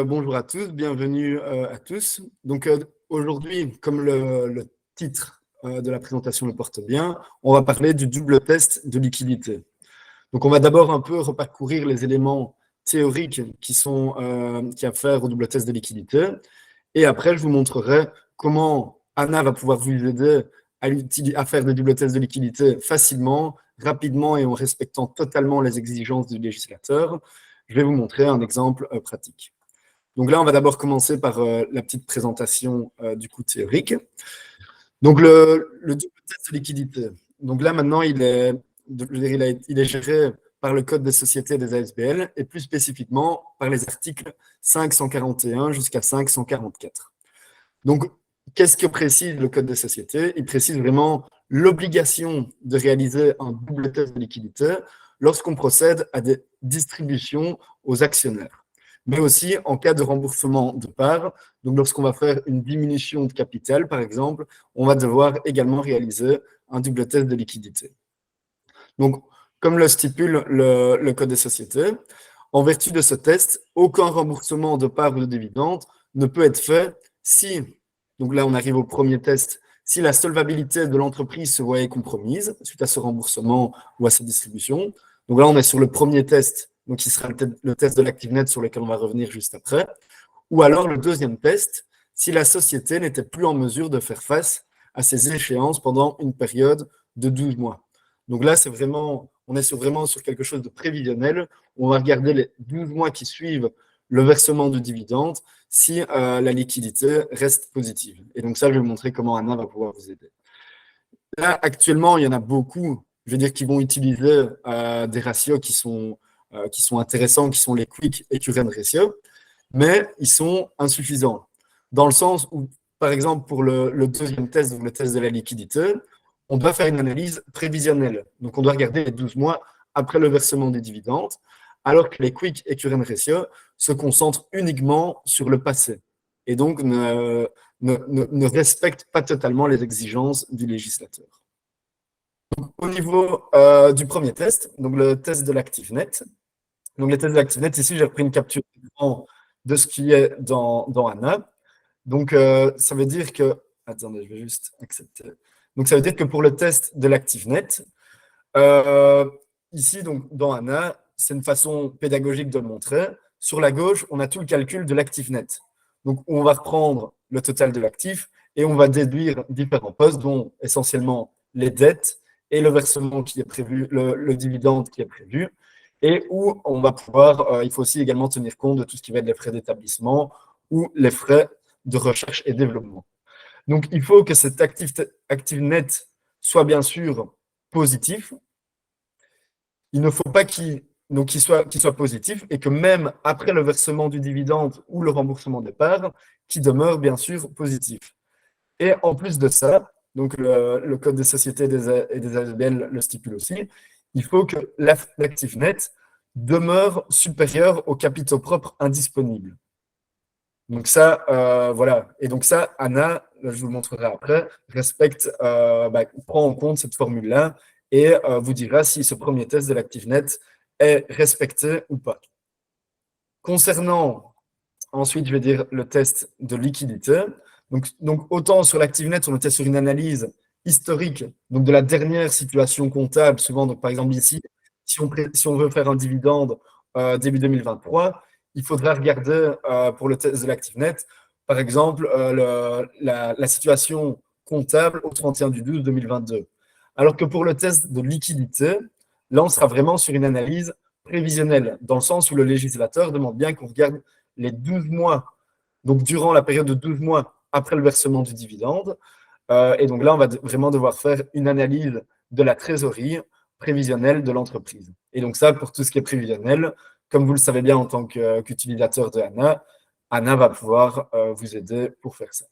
Bonjour à tous, bienvenue à tous. Aujourd'hui, comme le titre de la présentation le porte bien, on va parler du double test de liquidité. Donc on va d'abord un peu reparcourir les éléments théoriques qui à faire au double test de liquidité. Et après, je vous montrerai comment Anna va pouvoir vous aider à faire des double tests de liquidité facilement, rapidement et en respectant totalement les exigences du législateur. Je vais vous montrer un exemple pratique. Donc là, on va d'abord commencer par la petite présentation du coup théorique. Donc le double test de liquidité. Donc là, maintenant, il est géré par le Code des sociétés des ASBL et plus spécifiquement par les articles 541 jusqu'à 544. Donc, qu'est-ce que précise le Code des sociétés? Il précise vraiment l'obligation de réaliser un double test de liquidité lorsqu'on procède à des distributions aux actionnaires, mais aussi en cas de remboursement de parts. Donc, lorsqu'on va faire une diminution de capital, par exemple, on va devoir également réaliser un double test de liquidité. Donc, comme le stipule le Code des sociétés, en vertu de ce test, aucun remboursement de parts ou de dividendes ne peut être fait si, donc là on arrive au premier test, si la solvabilité de l'entreprise se voyait compromise suite à ce remboursement ou à cette distribution. Donc là on est sur le premier test, donc qui sera le test de l'active net sur lequel on va revenir juste après. Ou alors le deuxième test, si la société n'était plus en mesure de faire face à ces échéances pendant une période de 12 mois. Donc là, on est vraiment sur quelque chose de prévisionnel. On va regarder les 12 mois qui suivent le versement du dividende si la liquidité reste positive. Et donc ça, je vais vous montrer comment Anna va pouvoir vous aider. Là, actuellement, il y en a beaucoup, je veux dire, qui vont utiliser des ratios qui sont intéressants, qui sont les quick et current ratios, mais ils sont insuffisants. Dans le sens où, par exemple, pour le deuxième test, donc le test de la liquidité, on doit faire une analyse prévisionnelle. Donc, on doit regarder les 12 mois après le versement des dividendes, alors que les quick et current ratios se concentrent uniquement sur le passé et donc ne respectent pas totalement les exigences du législateur. Donc, au niveau du premier test, donc le test de l'active net. Donc, le test de l'active net, ici, j'ai repris une capture de ce qui est dans Anna. Donc, ça veut dire que... Attendez, je vais juste accepter. Donc, ça veut dire que pour le test de l'active net, ici, donc, dans Anna, c'est une façon pédagogique de le montrer. Sur la gauche, on a tout le calcul de l'active net. Donc, on va reprendre le total de l'actif et on va déduire différents postes, dont essentiellement les dettes et le versement qui est prévu, le dividende qui est prévu, et où on va pouvoir, il faut aussi également tenir compte de tout ce qui va être les frais d'établissement ou les frais de recherche et développement. Donc, il faut que cet active net soit bien sûr positif. Il ne faut pas qu'il soit positif et que même après le versement du dividende ou le remboursement des parts, qu'il demeure bien sûr positif. Et en plus de ça, donc le Code des sociétés et des ASBL le stipule aussi, il faut que l'actif net demeure supérieur aux capitaux propres indisponibles. Donc ça, voilà. Et donc ça, Anna, je vous le montrerai après, prend en compte cette formule-là et vous dira si ce premier test de l'active net est respecté ou pas. Concernant, ensuite, je vais dire le test de liquidité. Donc autant sur l'active net, on était sur une analyse historique, donc de la dernière situation comptable, souvent, donc par exemple ici, si on veut faire un dividende début 2023, il faudra regarder pour le test de l'active net, par exemple, la situation comptable au 31/12/2022. Alors que pour le test de liquidité, là, on sera vraiment sur une analyse prévisionnelle, dans le sens où le législateur demande bien qu'on regarde les 12 mois, donc durant la période de 12 mois après le versement du dividende. Et donc là, on va vraiment devoir faire une analyse de la trésorerie prévisionnelle de l'entreprise. Et donc ça, pour tout ce qui est prévisionnel, comme vous le savez bien en tant qu'utilisateur de Anna, Anna va pouvoir vous aider pour faire ça.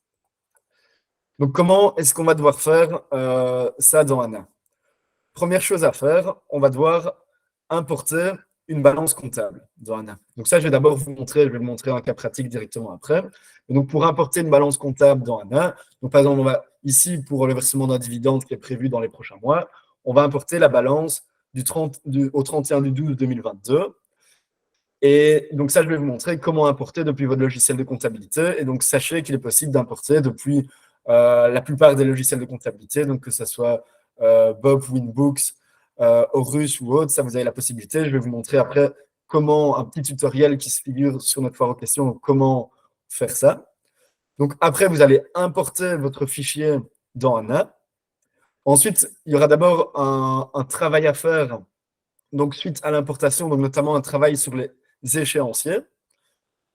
Donc, comment est-ce qu'on va devoir faire ça dans Anna? Première chose à faire, on va devoir importer une balance comptable dans Anna. Donc ça, je vais d'abord vous montrer, je vais vous montrer un cas pratique directement après. Et donc, pour importer une balance comptable dans Anna, donc par exemple, on va ici, pour le versement d'un dividende qui est prévu dans les prochains mois, on va importer la balance au 31/12/2022. Et donc ça, je vais vous montrer comment importer depuis votre logiciel de comptabilité. Et donc, sachez qu'il est possible d'importer depuis la plupart des logiciels de comptabilité, donc que ce soit Bob, Winbooks, Horus ou autre, ça, vous avez la possibilité. Je vais vous montrer après comment, un petit tutoriel qui se figure sur notre foire aux questions, donc comment faire ça. Donc après, vous allez importer votre fichier dans ANA. Ensuite, il y aura d'abord un travail à faire, donc suite à l'importation, donc notamment un travail sur les échéanciers.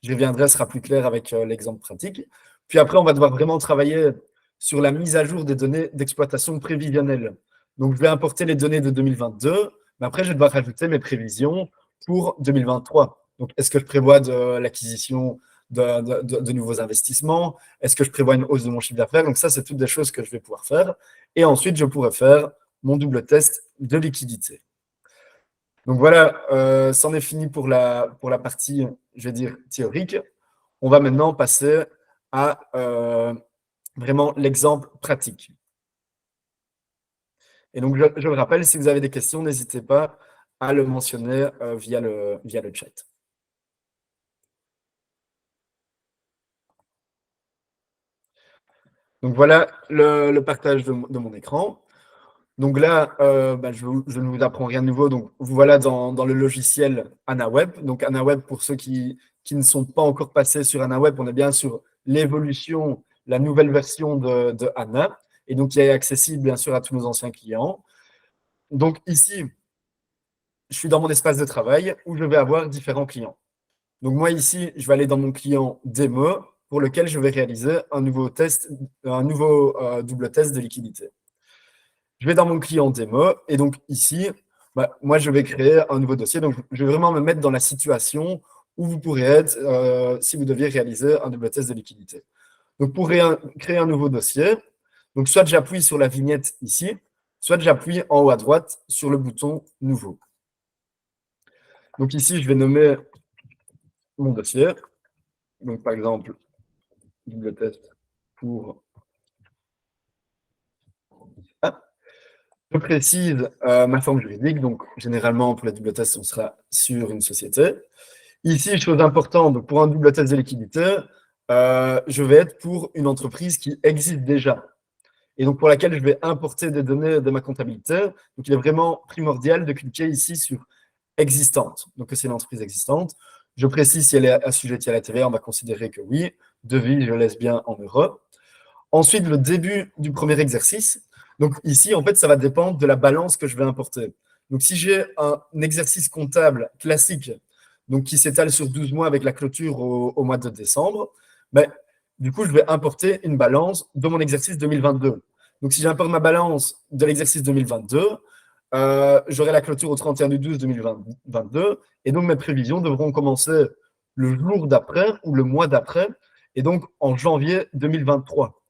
J'y reviendrai, ce sera plus clair avec l'exemple pratique. Puis après, on va devoir vraiment travailler sur la mise à jour des données d'exploitation prévisionnelle. Donc, je vais importer les données de 2022, mais après, je vais devoir rajouter mes prévisions pour 2023. Donc, est-ce que je prévois de l'acquisition de nouveaux investissements? Est-ce que je prévois une hausse de mon chiffre d'affaires? Donc, ça, c'est toutes des choses que je vais pouvoir faire. Et ensuite, je pourrai faire mon double test de liquidité. Donc voilà, c'en est fini pour la partie, je vais dire, théorique. On va maintenant passer à vraiment l'exemple pratique. Et donc, je le rappelle, si vous avez des questions, n'hésitez pas à le mentionner via le chat. Donc voilà le partage de mon écran. Donc là, je ne vous apprends rien de nouveau. Donc, vous voilà dans le logiciel AnaWeb. Donc, AnaWeb, pour ceux qui ne sont pas encore passés sur AnaWeb, on est bien sur l'évolution, la nouvelle version de Ana. Et donc, qui est accessible, bien sûr, à tous nos anciens clients. Donc, ici, je suis dans mon espace de travail où je vais avoir différents clients. Donc, moi, ici, je vais aller dans mon client démo pour lequel je vais réaliser un nouveau test, un nouveau double test de liquidité. Je vais dans mon client démo et donc ici, moi, je vais créer un nouveau dossier. Donc, je vais vraiment me mettre dans la situation où vous pourrez être si vous deviez réaliser un double test de liquidité. Donc, pour créer un nouveau dossier, donc soit j'appuie sur la vignette ici, soit j'appuie en haut à droite sur le bouton « Nouveau ». Donc ici, je vais nommer mon dossier. Donc, par exemple, double test pour… Ah, je précise ma forme juridique. Donc, généralement, pour la double test, on sera sur une société. Ici, chose importante, donc pour un double test de liquidité, je vais être pour une entreprise qui existe déjà et donc pour laquelle je vais importer des données de ma comptabilité. Donc, il est vraiment primordial de cliquer ici sur « Existante ». Donc, c'est une entreprise existante. Je précise si elle est assujettie à la TVA, on va considérer que oui. Devis, je laisse bien en euros. Ensuite, le début du premier exercice. Donc ici, en fait, ça va dépendre de la balance que je vais importer. Donc si j'ai un exercice comptable classique, donc qui s'étale sur 12 mois avec la clôture au mois de décembre, du coup, je vais importer une balance de mon exercice 2022. Donc si j'importe ma balance de l'exercice 2022, j'aurai la clôture au 31/12/2022 et donc mes prévisions devront commencer le jour d'après ou le mois d'après et donc en janvier 2023.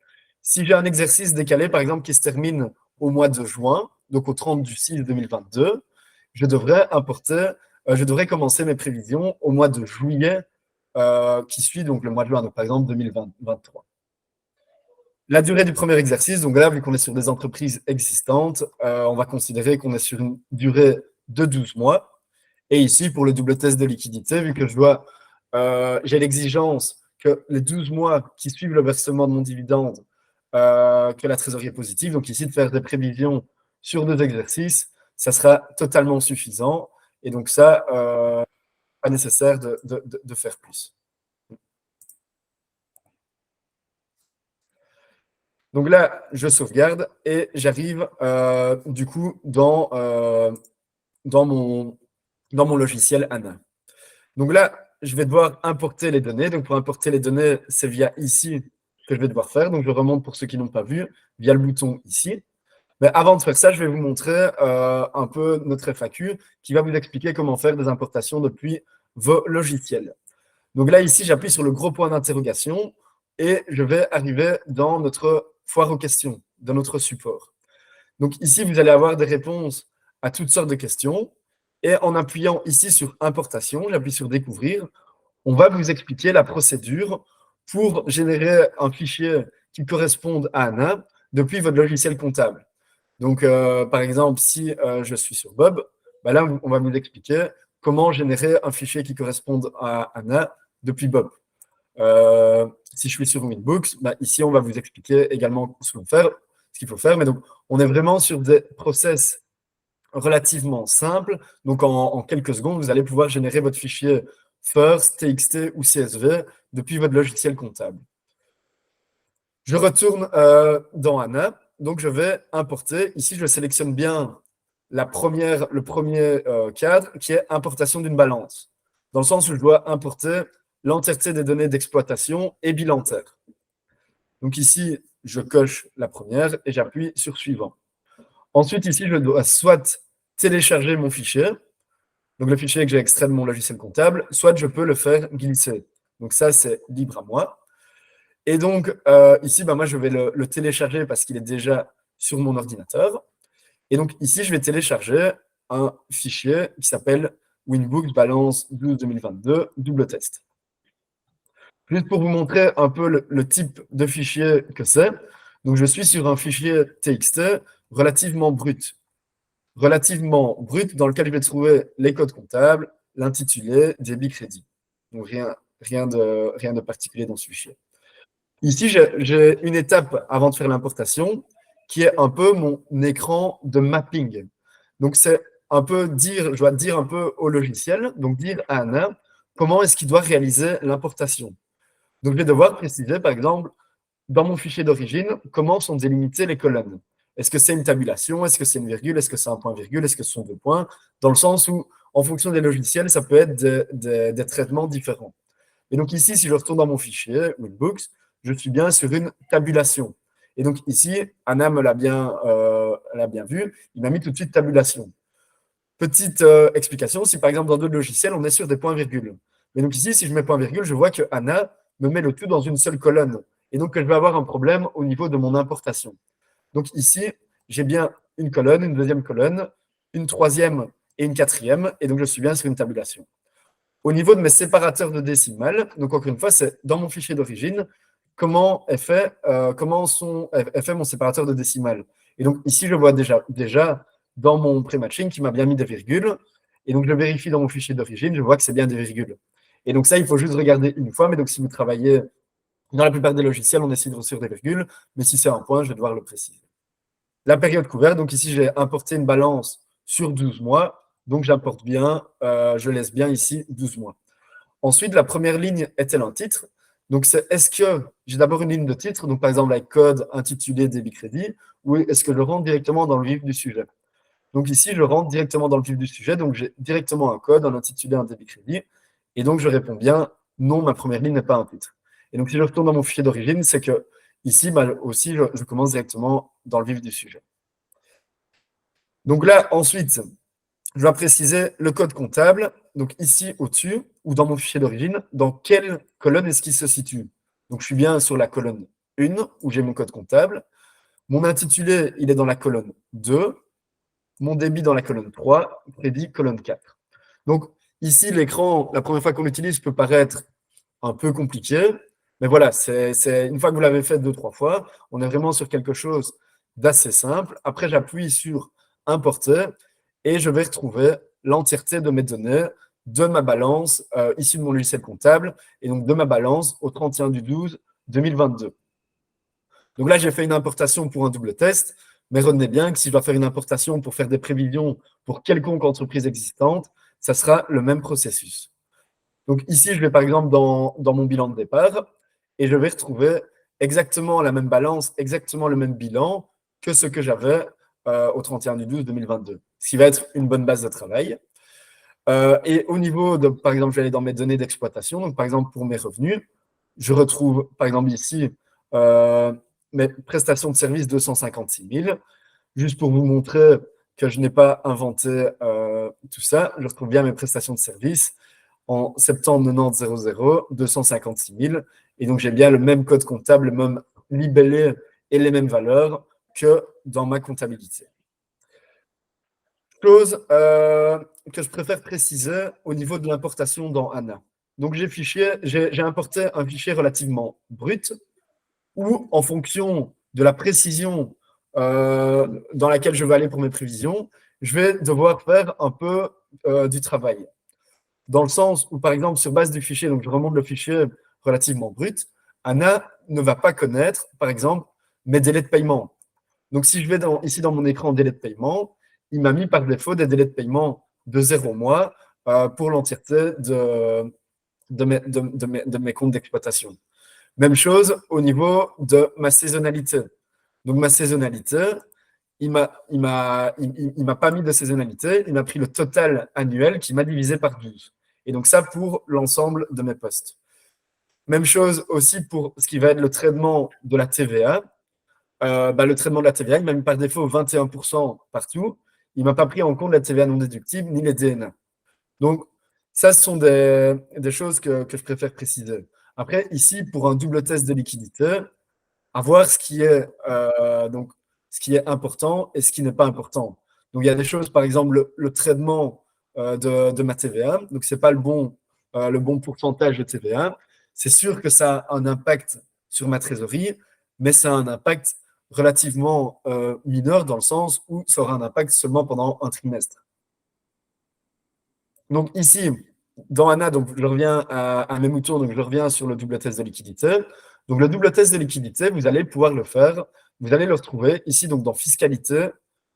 Si j'ai un exercice décalé, par exemple, qui se termine au mois de juin, donc au 30/6/2022, je devrais commencer mes prévisions au mois de juillet qui suit donc le mois de juin, donc par exemple 2023. La durée du premier exercice, donc là, vu qu'on est sur des entreprises existantes, on va considérer qu'on est sur une durée de 12 mois. Et ici, pour le double test de liquidité, vu que j'ai l'exigence que les 12 mois qui suivent le versement de mon dividende, que la trésorerie est positive, donc ici, de faire des prévisions sur 2 exercices, ça sera totalement suffisant. Et donc ça, pas nécessaire de faire plus. Donc là, je sauvegarde et j'arrive du coup dans mon logiciel ANA. Donc là, je vais devoir importer les données. Donc pour importer les données, c'est via ici que je vais devoir faire. Donc je remonte pour ceux qui n'ont pas vu, via le bouton ici. Mais avant de faire ça, je vais vous montrer un peu notre FAQ qui va vous expliquer comment faire des importations depuis vos logiciels. Donc là, ici, j'appuie sur le gros point d'interrogation et je vais arriver dans notre foire aux questions, dans notre support. Donc ici, vous allez avoir des réponses à toutes sortes de questions. Et en appuyant ici sur importation, j'appuie sur découvrir, on va vous expliquer la procédure pour générer un fichier qui corresponde à ANA depuis votre logiciel comptable. Donc, par exemple, si je suis sur Bob, là, on va vous expliquer comment générer un fichier qui corresponde à Anna depuis Bob. Si je suis sur Winbooks, bah, ici, on va vous expliquer également ce qu'il faut faire. Mais donc, on est vraiment sur des process relativement simples. Donc, en quelques secondes, vous allez pouvoir générer votre fichier First, TXT ou CSV depuis votre logiciel comptable. Je retourne dans Anna. Donc, je vais importer. Ici, je sélectionne bien le premier cadre qui est importation d'une balance. Dans le sens où je dois importer l'entièreté des données d'exploitation et bilantaire. Donc ici, je coche la première et j'appuie sur suivant. Ensuite, ici, je dois soit télécharger mon fichier, donc le fichier que j'ai extrait de mon logiciel comptable, soit je peux le faire glisser. Donc ça, c'est libre à moi. Et donc, ici, bah, moi, je vais le télécharger parce qu'il est déjà sur mon ordinateur. Et donc, ici, je vais télécharger un fichier qui s'appelle Winbooks Balance 12-2022 double test. Juste pour vous montrer un peu le type de fichier que c'est. Donc, je suis sur un fichier TXT relativement brut. Relativement brut, dans lequel je vais trouver les codes comptables, l'intitulé, débit, crédit. Donc, rien de particulier dans ce fichier. Ici, j'ai une étape avant de faire l'importation qui est un peu mon écran de mapping. Donc, c'est un peu je dois dire un peu au logiciel, donc dire à Anna comment est-ce qu'il doit réaliser l'importation. Donc, je vais devoir préciser, par exemple, dans mon fichier d'origine, comment sont délimitées les colonnes. Est-ce que c'est une tabulation? Est-ce que c'est une virgule? Est-ce que c'est un point-virgule? Est-ce que ce sont deux points? Dans le sens où, en fonction des logiciels, ça peut être des traitements différents. Et donc ici, si je retourne dans mon fichier Winbooks, je suis bien sur une tabulation. Et donc ici, Anna me l'a bien vu, il m'a mis tout de suite tabulation. Petite explication, si par exemple dans d'autres logiciels, on est sur des points-virgules. Mais donc ici, si je mets point-virgule, je vois que Anna me met le tout dans une seule colonne. Et donc, je vais avoir un problème au niveau de mon importation. Donc ici, j'ai bien une colonne, une deuxième colonne, une troisième et une quatrième. Et donc, je suis bien sur une tabulation. Au niveau de mes séparateurs de décimales, donc encore une fois, c'est dans mon fichier d'origine, comment est fait mon séparateur de décimales. Et donc ici, je vois déjà dans mon pré-matching qui m'a bien mis des virgules. Et donc, je vérifie dans mon fichier d'origine, je vois que c'est bien des virgules. Et donc ça, il faut juste regarder une fois. Mais donc, si vous travaillez dans la plupart des logiciels, on essaie de sur des virgules. Mais si c'est un point, je vais devoir le préciser. La période couverte, donc ici, j'ai importé une balance sur 12 mois. Donc, j'importe bien, je laisse bien ici 12 mois. Ensuite, la première ligne est-elle un titre? Donc, c'est est-ce que j'ai d'abord une ligne de titre, donc par exemple avec code, intitulé, débit, crédit, ou est-ce que je rentre directement dans le vif du sujet? Donc ici, je rentre directement dans le vif du sujet, donc j'ai directement un code, un intitulé, un débit, crédit, et donc je réponds bien, non, ma première ligne n'est pas un titre. Et donc si je retourne dans mon fichier d'origine, c'est que ici, bah, aussi, je commence directement dans le vif du sujet. Donc là, ensuite, je dois préciser le code comptable. Donc ici, au-dessus, ou dans mon fichier d'origine, dans quelle colonne est-ce qu'il se situe? Donc je suis bien sur la colonne 1, où j'ai mon code comptable. Mon intitulé, il est dans la colonne 2. Mon débit dans la colonne 3, crédit, colonne 4. Donc ici, l'écran, la première fois qu'on l'utilise, peut paraître un peu compliqué. Mais voilà, c'est une fois que vous l'avez fait 2-3 fois, on est vraiment sur quelque chose d'assez simple. Après, j'appuie sur Importer et je vais retrouver l'entièreté de mes données, de ma balance issue de mon logiciel comptable et donc de ma balance au 31/12/2022. Donc là, j'ai fait une importation pour un double test, mais retenez bien que si je dois faire une importation pour faire des prévisions pour quelconque entreprise existante, ça sera le même processus. Donc ici, je vais par exemple dans mon bilan de départ et je vais retrouver exactement la même balance, exactement le même bilan que ce que j'avais au 31/12/2022, ce qui va être une bonne base de travail. Et au niveau de, par exemple, je vais aller dans mes données d'exploitation, donc par exemple pour mes revenus, je retrouve par exemple ici mes prestations de service 256 000. Juste pour vous montrer que je n'ai pas inventé tout ça, je retrouve bien mes prestations de service en septembre 90 256 000. Et donc, j'ai bien le même code comptable, le même libellé et les mêmes valeurs que dans ma comptabilité. Chose que je préfère préciser au niveau de l'importation dans Anna. Donc, j'ai importé un fichier relativement brut où, en fonction de la précision dans laquelle je vais aller pour mes prévisions, je vais devoir faire un peu du travail. dans le sens où, par exemple, sur base du fichier, donc je remonte le fichier relativement brut, Anna ne va pas connaître, par exemple, mes délais de paiement. Donc, si je vais ici dans mon écran délai de paiement, il m'a mis par défaut des délais de paiement de 0 mois pour l'entièreté de mes comptes d'exploitation. Même chose au niveau de ma saisonnalité. Donc, ma saisonnalité, il m'a pas mis de saisonnalité, il m'a pris le total annuel qui m'a divisé par 12. Et donc, ça pour l'ensemble de mes postes. Même chose aussi pour ce qui va être le traitement de la TVA. Le traitement de la TVA, il m'a mis par défaut 21% partout. Il ne m'a pas pris en compte la TVA non déductible ni les DNA. Donc, ça, ce sont des choses que je préfère préciser. Après, ici, pour un double test de liquidité, à voir ce qui est important et ce qui n'est pas important. Donc, il y a des choses, par exemple, le traitement de ma TVA. Donc, ce n'est pas le bon pourcentage de TVA. C'est sûr que ça a un impact sur ma trésorerie, mais ça a un impact relativement mineur dans le sens où ça aura un impact seulement pendant un trimestre. Donc ici, dans ANA, donc je reviens à mes moutons, donc je reviens sur le double test de liquidité. Donc le double test de liquidité, vous allez pouvoir le faire, vous allez le retrouver ici, donc dans fiscalité,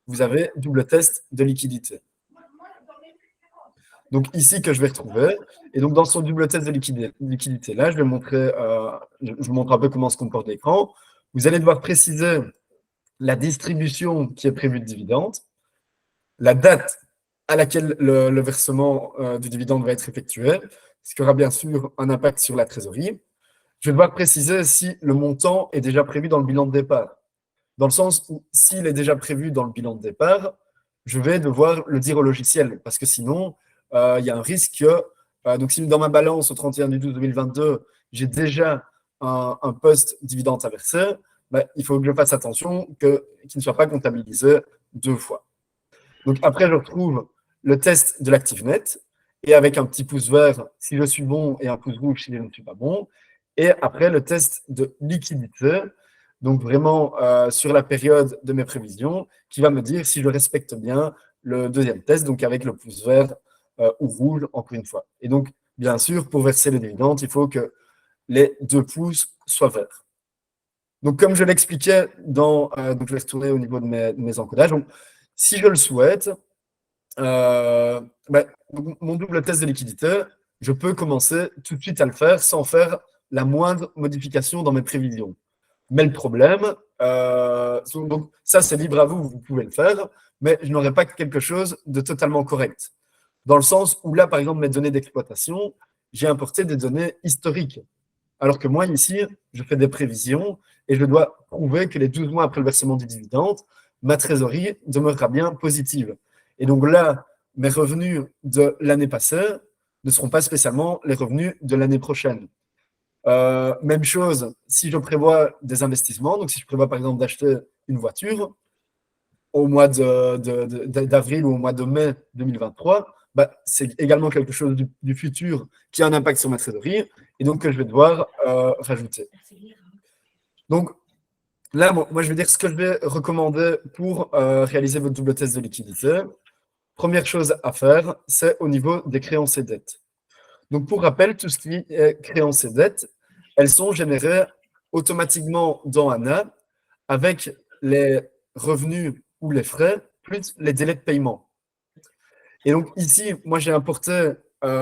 vous avez double test de liquidité. Donc ici que je vais retrouver, et donc dans son double test de liquidité là, je vais montrer, je vous montre un peu comment se comporte l'écran. Vous allez devoir préciser la distribution qui est prévue de dividende, la date à laquelle le versement du dividende va être effectué, ce qui aura bien sûr un impact sur la trésorerie. Je vais devoir préciser si le montant est déjà prévu dans le bilan de départ. Dans le sens où, s'il est déjà prévu dans le bilan de départ, je vais devoir le dire au logiciel, parce que sinon, il y a un risque que, donc si dans ma balance au 31/12/2022, j'ai déjà un post-dividende à verser, il faut que je fasse attention qu'il ne soit pas comptabilisé 2 fois. Donc après, je retrouve le test de l'ActiveNet, et avec un petit pouce vert si je suis bon et un pouce rouge si je ne suis pas bon. Et après, le test de liquidité, donc vraiment sur la période de mes prévisions, qui va me dire si je respecte bien le deuxième test, donc avec le pouce vert ou rouge, encore une fois. Et donc, bien sûr, pour verser les dividendes, il faut que les 2 pouces soient verts. Donc, comme je l'expliquais, donc je vais retourner au niveau de mes encodages. Donc, si je le souhaite, mon double test de liquidité, je peux commencer tout de suite à le faire sans faire la moindre modification dans mes prévisions. Mais le problème, donc ça c'est libre à vous, vous pouvez le faire, mais je n'aurai pas quelque chose de totalement correct. Dans le sens où là, par exemple, mes données d'exploitation, j'ai importé des données historiques. Alors que moi, ici, je fais des prévisions et je dois prouver que les 12 mois après le versement du dividende, ma trésorerie demeurera bien positive. Et donc là, mes revenus de l'année passée ne seront pas spécialement les revenus de l'année prochaine. Même chose, si je prévois des investissements, donc si je prévois par exemple d'acheter une voiture au mois d'avril ou au mois de mai 2023, c'est également quelque chose du futur qui a un impact sur ma trésorerie et donc que je vais devoir rajouter. Donc là, moi je vais dire ce que je vais recommander pour réaliser votre double test de liquidité. Première chose à faire, c'est au niveau des créances et dettes. Donc, pour rappel, tout ce qui est créances et dettes, elles sont générées automatiquement dans ANA avec les revenus ou les frais, plus les délais de paiement. Et donc, ici, moi, j'ai importé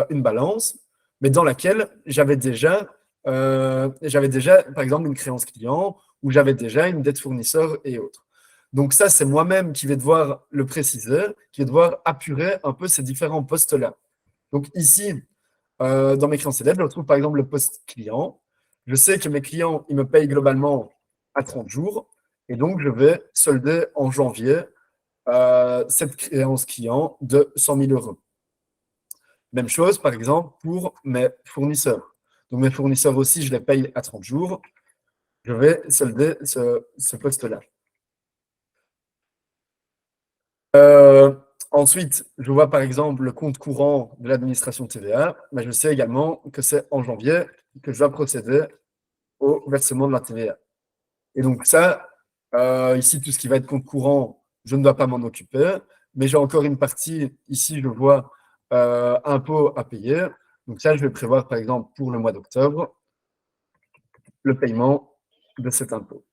une balance, mais dans laquelle j'avais déjà, par exemple, une créance client ou j'avais déjà une dette fournisseur et autres. Donc ça, c'est moi-même qui vais devoir le préciser, qui vais devoir apurer un peu ces différents postes-là. Donc ici, dans mes créances et dettes, je retrouve par exemple le poste client. Je sais que mes clients, ils me payent globalement à 30 jours. Et donc, je vais solder en janvier cette créance client de 100 000 €. Même chose, par exemple, pour mes fournisseurs. Donc, mes fournisseurs aussi, je les paye à 30 jours. Je vais solder ce poste-là. Ensuite, je vois par exemple le compte courant de l'administration TVA. Mais je sais également que c'est en janvier que je dois procéder au versement de la TVA. Et donc ça, ici, tout ce qui va être compte courant, je ne dois pas m'en occuper. Mais j'ai encore une partie, ici, je vois impôt à payer. Donc ça, je vais prévoir, par exemple, pour le mois d'octobre, le paiement de cet impôt.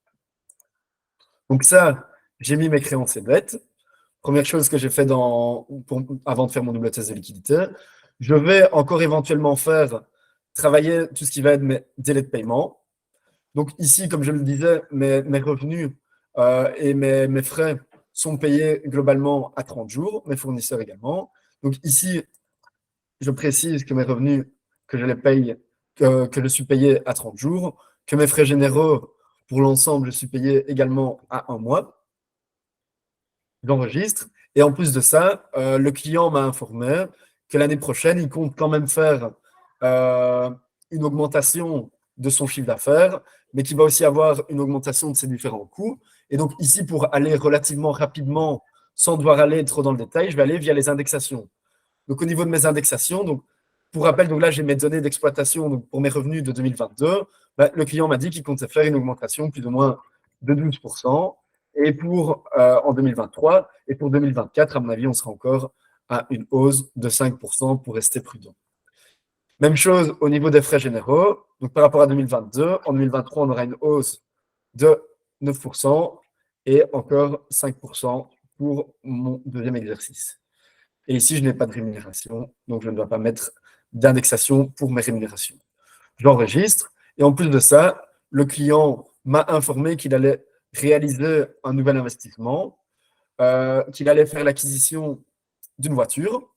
Donc ça, j'ai mis mes créances et dettes. Première chose que j'ai fait avant de faire mon double test de liquidité. Je vais encore éventuellement travailler tout ce qui va être mes délais de paiement. Donc ici, comme je le disais, mes revenus et mes frais sont payés globalement à 30 jours, mes fournisseurs également. Donc ici, je précise que mes revenus, que je les paye, que je suis payé à 30 jours, que mes frais généraux, pour l'ensemble, je suis payé également à 1 mois. J'enregistre. Et en plus de ça, le client m'a informé que l'année prochaine, il compte quand même faire une augmentation de son chiffre d'affaires, mais qu'il va aussi avoir une augmentation de ses différents coûts. Et donc ici, pour aller relativement rapidement, sans devoir aller trop dans le détail, je vais aller via les indexations. Donc au niveau de mes indexations, donc, pour rappel, donc là, j'ai mes données d'exploitation pour mes revenus de 2022. Bah, le client m'a dit qu'il comptait faire une augmentation plus ou moins de 12%. Et en 2023, et pour 2024, à mon avis, on sera encore à une hausse de 5% pour rester prudent. Même chose au niveau des frais généraux. Donc par rapport à 2022, en 2023, on aura une hausse de 9% et encore 5% pour mon deuxième exercice. Et ici, je n'ai pas de rémunération, donc je ne dois pas mettre d'indexation pour mes rémunérations. J'enregistre et en plus de ça, le client m'a informé qu'il allait réaliser un nouvel investissement, qu'il allait faire l'acquisition d'une voiture.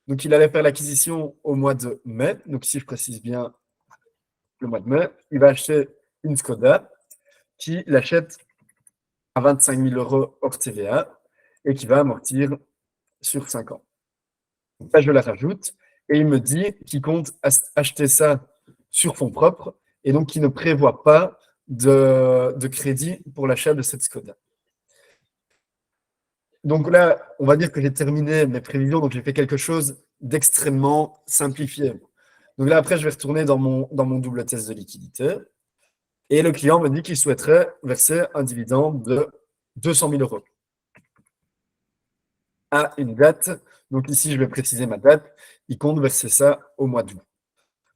Donc, il allait faire l'acquisition au mois de mai. Donc, si je précise bien le mois de mai, il va acheter une Skoda qui l'achète à 25 000 € hors TVA et qui va amortir sur 5 ans. Donc, là, je la rajoute et il me dit qu'il compte acheter ça sur fonds propres et donc qu'il ne prévoit pas de crédit pour l'achat de cette Skoda. Donc là, on va dire que j'ai terminé mes prévisions, donc j'ai fait quelque chose d'extrêmement simplifié. Donc là, après, je vais retourner dans mon double test de liquidité. Et le client me dit qu'il souhaiterait verser un dividende de 200 000 € à une date. Donc ici, je vais préciser ma date. Il compte verser ça au mois d'août.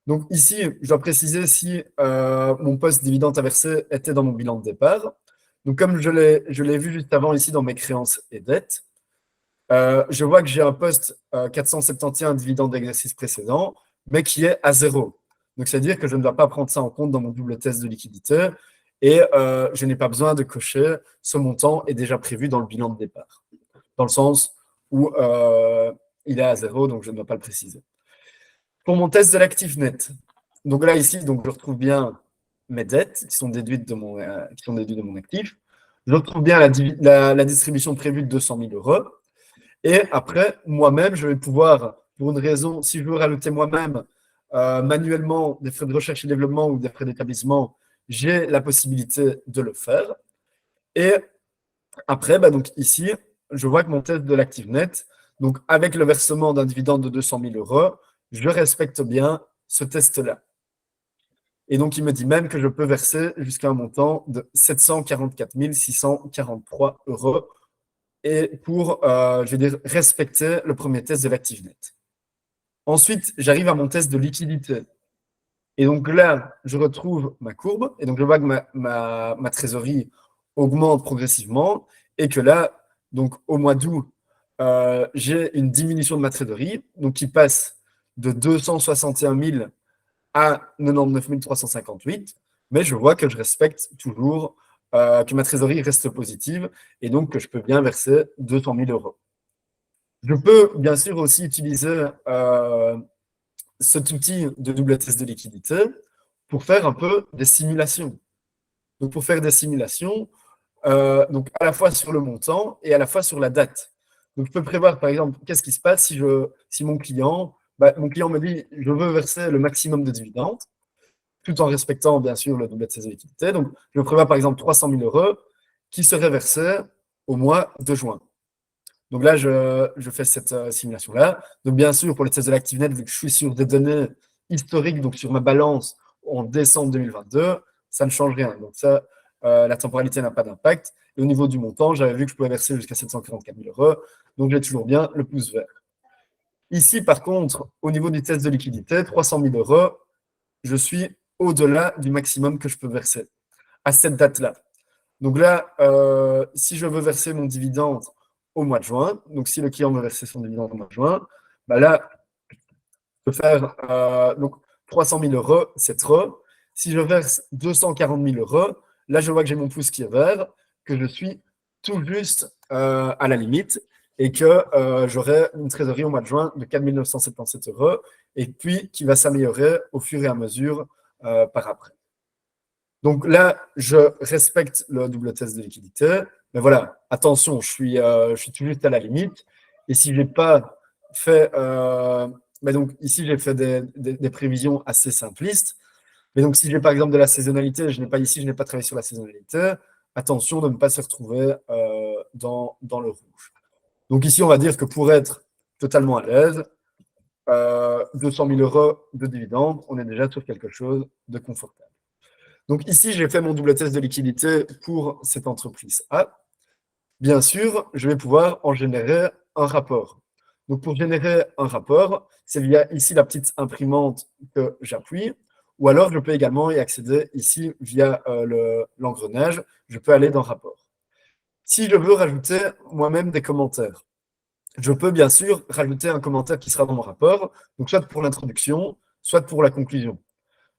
Donc ici, je dois préciser si mon poste dividende à verser était dans mon bilan de départ. Donc comme je l'ai vu juste avant ici dans mes créances et dettes, je vois que j'ai un poste 471 dividende d'exercice précédent, mais qui est à 0. Donc c'est-à-dire que je ne dois pas prendre ça en compte dans mon double test de liquidité et je n'ai pas besoin de cocher ce montant est déjà prévu dans le bilan de départ, dans le sens où il est à 0, donc je ne dois pas le préciser. Pour mon test de l'actif net, donc là, ici, donc, je retrouve bien mes dettes qui sont déduites de mon actif. Je retrouve bien la distribution prévue de 200 000 €. Et après, moi-même, je vais pouvoir, pour une raison, si je veux rajouter moi-même manuellement des frais de recherche et développement ou des frais d'établissement, j'ai la possibilité de le faire. Et après, bah, donc ici, je vois que mon test de l'actif net, donc avec le versement d'un dividende de 200 000 €, je respecte bien ce test-là. Et donc, il me dit même que je peux verser jusqu'à un montant de 744 643 € et pour, je vais dire, respecter le premier test de l'actif net. Ensuite, j'arrive à mon test de liquidité. Et donc là, je retrouve ma courbe et donc je vois que ma trésorerie augmente progressivement et que là, donc au mois d'août, j'ai une diminution de ma trésorerie donc qui passe de 261 000 à 99 358, mais je vois que je respecte toujours, que ma trésorerie reste positive et donc que je peux bien verser 200 000 €. Je peux bien sûr aussi utiliser cet outil de double test de liquidité pour faire un peu des simulations. Donc pour faire des simulations, donc à la fois sur le montant et à la fois sur la date. Donc je peux prévoir par exemple qu'est-ce qui se passe si mon client me dit je veux verser le maximum de dividendes, tout en respectant bien sûr le double test de liquidité. Donc je prévois par exemple 300 000 € qui seraient versés au mois de juin. Donc là, je fais cette simulation-là. Donc bien sûr, pour les tests de l'ActiveNet, vu que je suis sur des données historiques, donc sur ma balance en décembre 2022, ça ne change rien. Donc ça, la temporalité n'a pas d'impact. Et au niveau du montant, j'avais vu que je pouvais verser jusqu'à 744 000 €. Donc j'ai toujours bien le pouce vert. Ici, par contre, au niveau du test de liquidité, 300 000 euros, je suis au-delà du maximum que je peux verser à cette date-là. Donc là, si je veux verser mon dividende au mois de juin, donc si le client veut verser son dividende au mois de juin, bah là, je peux faire donc 300 000 euros, c'est trop. Si je verse 240 000 euros, là, je vois que j'ai mon pouce qui est vert, que je suis tout juste à la limite et que j'aurai une trésorerie au mois de juin de 4 977 euros et puis qui va s'améliorer au fur et à mesure par après. Donc là, je respecte le double test de liquidité, mais voilà, attention, je suis tout juste à la limite. Et si je n'ai pas fait, mais donc ici, j'ai fait des prévisions assez simplistes. Mais donc, si j'ai par exemple de la saisonnalité, je n'ai pas travaillé sur la saisonnalité, attention de ne pas se retrouver dans le rouge. Donc ici, on va dire que pour être totalement à l'aise, 200 000 euros de dividendes, on est déjà sur quelque chose de confortable. Donc ici, j'ai fait mon double test de liquidité pour cette entreprise A. Bien sûr, je vais pouvoir en générer un rapport. Donc pour générer un rapport, c'est via ici la petite imprimante que j'appuie, ou alors je peux également y accéder ici via l'engrenage, je peux aller dans rapport. Si je veux rajouter moi-même des commentaires, je peux bien sûr rajouter un commentaire qui sera dans mon rapport, donc soit pour l'introduction, soit pour la conclusion.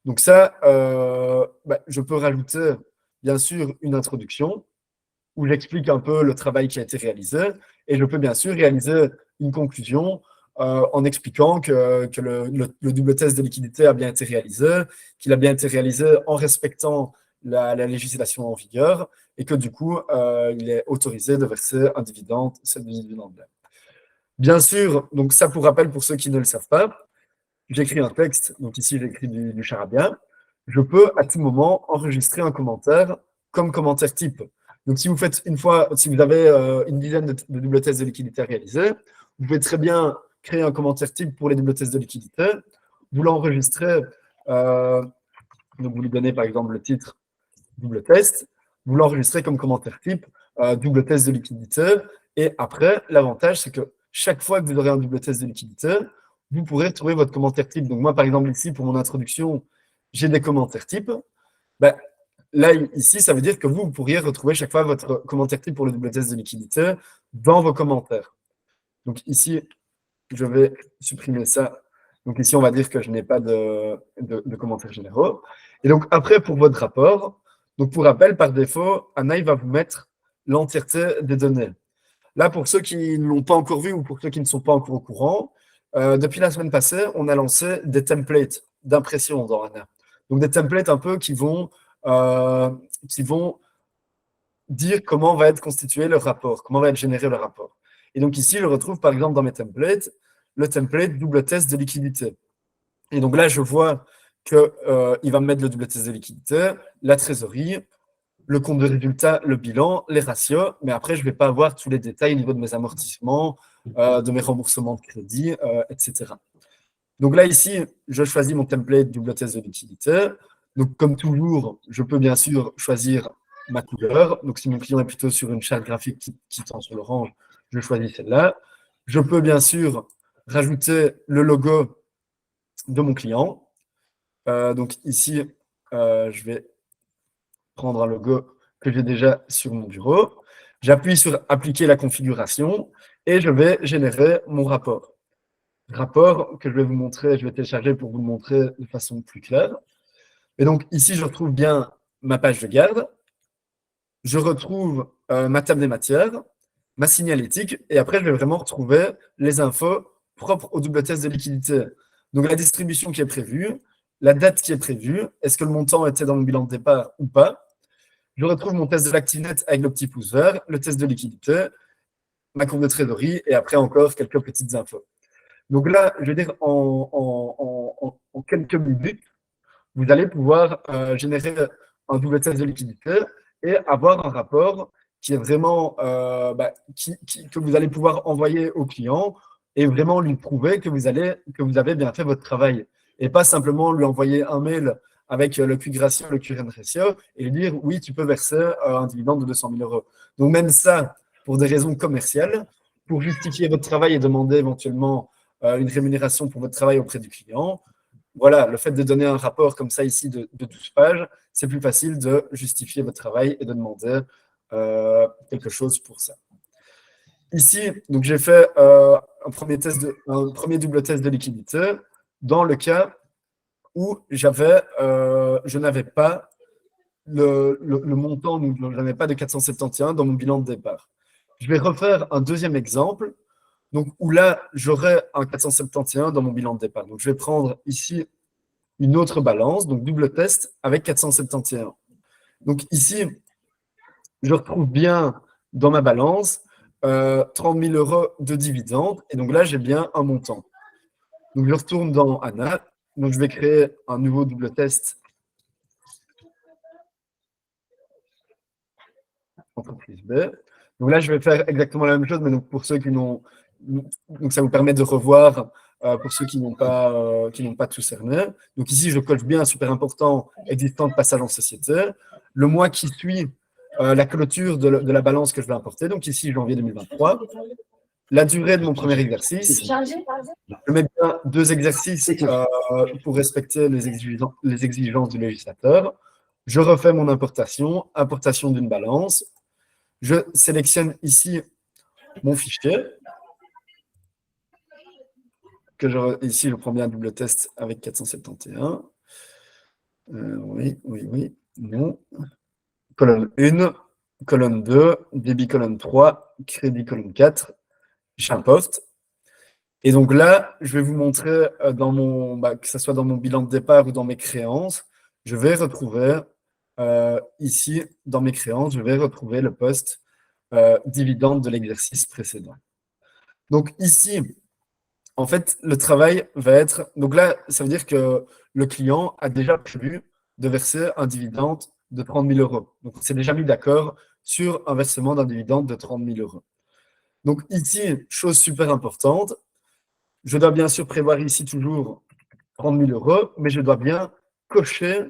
Donc ça, je peux rajouter bien sûr une introduction où j'explique un peu le travail qui a été réalisé et je peux bien sûr réaliser une conclusion en expliquant que le double test de liquidité a bien été réalisé, qu'il a bien été réalisé en respectant la législation en vigueur et que du coup, il est autorisé de verser un dividende, cette dividende-là. Bien sûr, donc ça pour rappel pour ceux qui ne le savent pas, j'écris un texte, donc ici j'écris du charabia, je peux à tout moment enregistrer un commentaire comme commentaire type. Donc si vous faites si vous avez une dizaine de double tests de liquidité réalisés, vous pouvez très bien créer un commentaire type pour les double tests de liquidité, vous l'enregistrez, donc vous lui donnez par exemple le titre double test, vous l'enregistrez comme commentaire type, double test de liquidité, et après, l'avantage c'est que chaque fois que vous aurez un double test de liquidité, vous pourrez trouver votre commentaire type. Donc moi, par exemple, ici, pour mon introduction, j'ai des commentaires types. Ben, là, ici, ça veut dire que vous pourriez retrouver chaque fois votre commentaire type pour le double test de liquidité dans vos commentaires. Donc ici, je vais supprimer ça. Donc ici, on va dire que je n'ai pas de commentaires généraux. Et donc après, pour votre rapport, donc pour rappel, par défaut, Anna, il va vous mettre l'entièreté des données. Là, pour ceux qui ne l'ont pas encore vu ou pour ceux qui ne sont pas encore au courant, depuis la semaine passée, on a lancé des templates d'impression dans ANA. Donc des templates un peu qui vont dire comment va être constitué le rapport, comment va être généré le rapport. Et donc ici, je retrouve par exemple dans mes templates le template double test de liquidité. Et donc là, je vois qu'il va me mettre le double test de liquidité, la trésorerie, le compte de résultat, le bilan, les ratios, mais après, je ne vais pas avoir tous les détails au niveau de mes amortissements, de mes remboursements de crédit, etc. Donc là, ici, je choisis mon template double test de liquidité. Donc, comme toujours, je peux bien sûr choisir ma couleur. Donc, si mon client est plutôt sur une charte graphique qui tend sur l'orange, je choisis celle-là. Je peux bien sûr rajouter le logo de mon client. Donc ici, je vais prendre un logo que j'ai déjà sur mon bureau. J'appuie sur « Appliquer la configuration » et je vais générer mon rapport. Rapport que je vais vous montrer, je vais télécharger pour vous le montrer de façon plus claire. Et donc ici, je retrouve bien ma page de garde. Je retrouve ma table des matières, ma signalétique, et après, je vais vraiment retrouver les infos propres au double test de liquidité. Donc la distribution qui est prévue, la date qui est prévue, est-ce que le montant était dans mon bilan de départ ou pas. Je retrouve mon test de l'ActiveNet avec le petit pouce vert, le test de liquidité, ma courbe de trésorerie, et après encore quelques petites infos. Donc là, je vais dire en quelques minutes, vous allez pouvoir générer un double test de liquidité et avoir un rapport qui est vraiment que vous allez pouvoir envoyer au client et vraiment lui prouver que vous avez bien fait votre travail. Et pas simplement lui envoyer un mail avec le QI ratio, le QRN ratio, et lui dire oui, tu peux verser un dividende de 200 000 euros. Donc même ça, pour des raisons commerciales, pour justifier votre travail et demander éventuellement une rémunération pour votre travail auprès du client. Voilà, le fait de donner un rapport comme ça ici de 12 pages, c'est plus facile de justifier votre travail et de demander quelque chose pour ça. Ici, donc j'ai fait un premier double test de liquidité dans le cas où je n'avais pas le montant, donc je n'avais pas de 471 dans mon bilan de départ. Je vais refaire un deuxième exemple, donc où là, j'aurai un 471 dans mon bilan de départ. Donc je vais prendre ici une autre balance, donc double test avec 471. Donc ici, je retrouve bien dans ma balance 30 000 € de dividendes, et donc là, j'ai bien un montant. Donc je retourne dans ANA, donc je vais créer un nouveau double test entreprise B. Donc là, je vais faire exactement la même chose, mais donc pour ceux qui n'ont... Donc ça vous permet de revoir pour ceux qui n'ont pas tout cerné. Donc ici, je coche bien, super important, existant de passage en société. Le mois qui suit la clôture de la balance que je vais importer. Donc ici, janvier 2023. La durée de mon premier exercice. Je mets bien 2 exercices pour respecter les exigences du législateur. Je refais mon importation d'une balance. Je sélectionne ici mon fichier. Ici, je prends bien un double test avec 471. Oui, non. Colonne 1, colonne 2, débit colonne 3, crédit colonne 4. J'importe. Et donc là, je vais vous montrer que ce soit dans mon bilan de départ ou dans mes créances, je vais retrouver ici, dans mes créances, je vais retrouver le poste dividende de l'exercice précédent. Donc ici, en fait, le travail va être... Donc là, ça veut dire que le client a déjà prévu de verser un dividende de 30 000 €. Donc, on s'est déjà mis d'accord sur un versement d'un dividende de 30 000 €. Donc ici, chose super importante, je dois bien sûr prévoir ici toujours 30 000 €, mais je dois bien cocher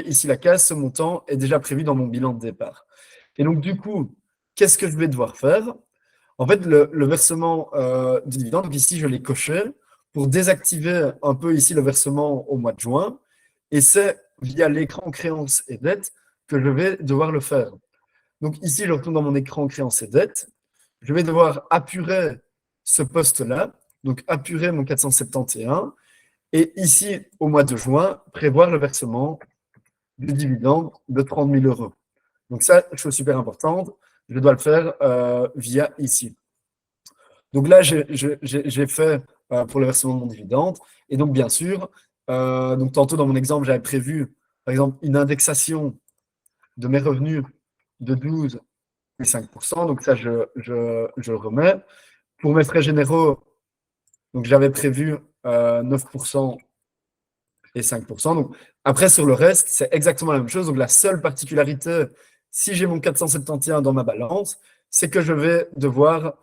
ici la case, ce montant est déjà prévu dans mon bilan de départ. Et donc, du coup, qu'est-ce que je vais devoir faire? En fait, le versement du dividende, donc ici, je l'ai coché pour désactiver un peu ici le versement au mois de juin. Et c'est via l'écran créances et dettes que je vais devoir le faire. Donc ici, je retourne dans mon écran créances et dettes. Je vais devoir apurer ce poste-là, donc apurer mon 471. Et ici, au mois de juin, prévoir le versement du dividende de 30 000 €. Donc ça, chose super importante, je dois le faire via ici. Donc là, j'ai fait pour le versement de mon dividende. Et donc, bien sûr, donc tantôt dans mon exemple, j'avais prévu, par exemple, une indexation de mes revenus de 12,5%. Donc ça, je le remets. Pour mes frais généraux, donc j'avais prévu 9% et 5%. Donc, après, sur le reste, c'est exactement la même chose. Donc la seule particularité, si j'ai mon 471 dans ma balance, c'est que je vais devoir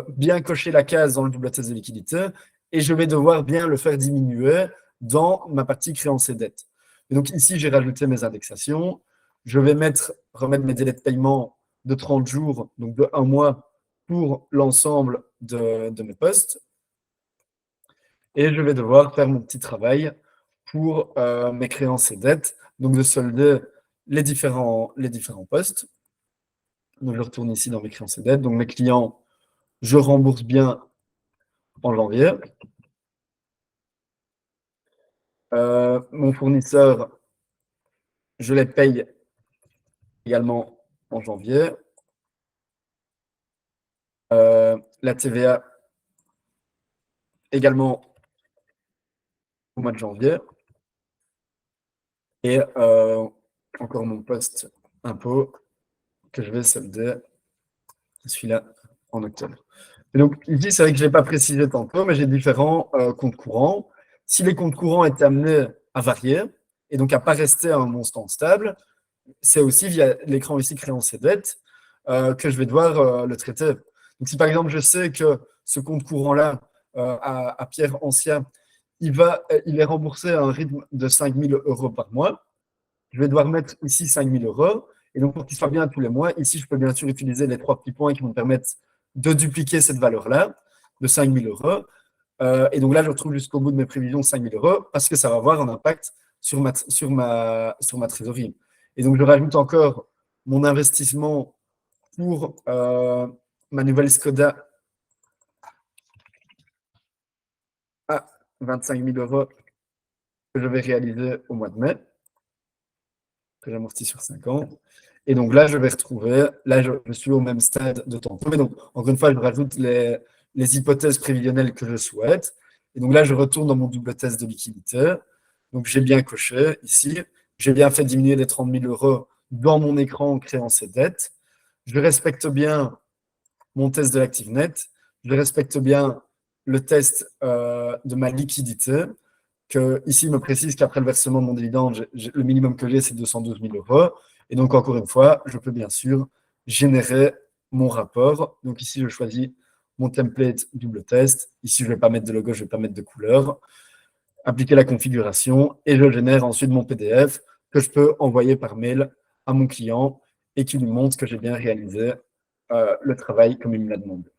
bien cocher la case dans le double test de liquidité et je vais devoir bien le faire diminuer dans ma partie créances et dettes. Et donc ici, j'ai rajouté mes indexations. Je vais remettre mes délais de paiement de 30 jours, donc de 1 mois pour l'ensemble de mes postes. Et je vais devoir faire mon petit travail pour mes créances et dettes, donc de solder les différents postes. Donc je retourne ici dans mes créances et dettes. Donc mes clients, je rembourse bien en janvier. Mon fournisseur, je les paye également en janvier. La TVA également au mois de janvier. Et encore mon poste impôt que je vais solder, celui-là, en octobre. Et donc ici, c'est vrai que je n'ai pas précisé tantôt, mais j'ai différents comptes courants. Si les comptes courants étaient amenés à varier, et donc à ne pas rester à un montant stable, c'est aussi via l'écran ici créances et dettes que je vais devoir le traiter. Donc si par exemple je sais que ce compte courant-là, à Pierre Ancien, il est remboursé à un rythme de 5 000 € par mois, je vais devoir mettre ici 5 000 €. Et donc pour qu'il soit bien tous les mois, ici je peux bien sûr utiliser les 3 petits points qui vont me permettre de dupliquer cette valeur-là. de 5 000 euros. Et donc là, je retrouve jusqu'au bout de mes prévisions 5 000 euros parce que ça va avoir un impact sur ma trésorerie. Et donc, je rajoute encore mon investissement pour ma nouvelle Skoda à 25 000 euros que je vais réaliser au mois de mai, que j'amortis sur 5 ans. Et donc là, je vais retrouver, là, je suis au même stade de tantôt. Mais donc, encore une fois, je rajoute les hypothèses prévisionnelles que je souhaite. Et donc là, je retourne dans mon double test de liquidité. Donc, j'ai bien coché ici. J'ai bien fait diminuer les 30 000 euros dans mon écran en créant ces dettes. Je respecte bien mon test de l'active net. Je respecte bien le test de ma liquidité, que ici me précise qu'après le versement de mon dividende, le minimum que j'ai, c'est 212 000 euros. Et donc, encore une fois, je peux bien sûr générer mon rapport. Donc ici, je choisis mon template double test. Ici, je ne vais pas mettre de logo, je ne vais pas mettre de couleur. Appliquer la configuration et je génère ensuite mon PDF que je peux envoyer par mail à mon client et qui lui montre que j'ai bien réalisé le travail comme il me l'a demandé.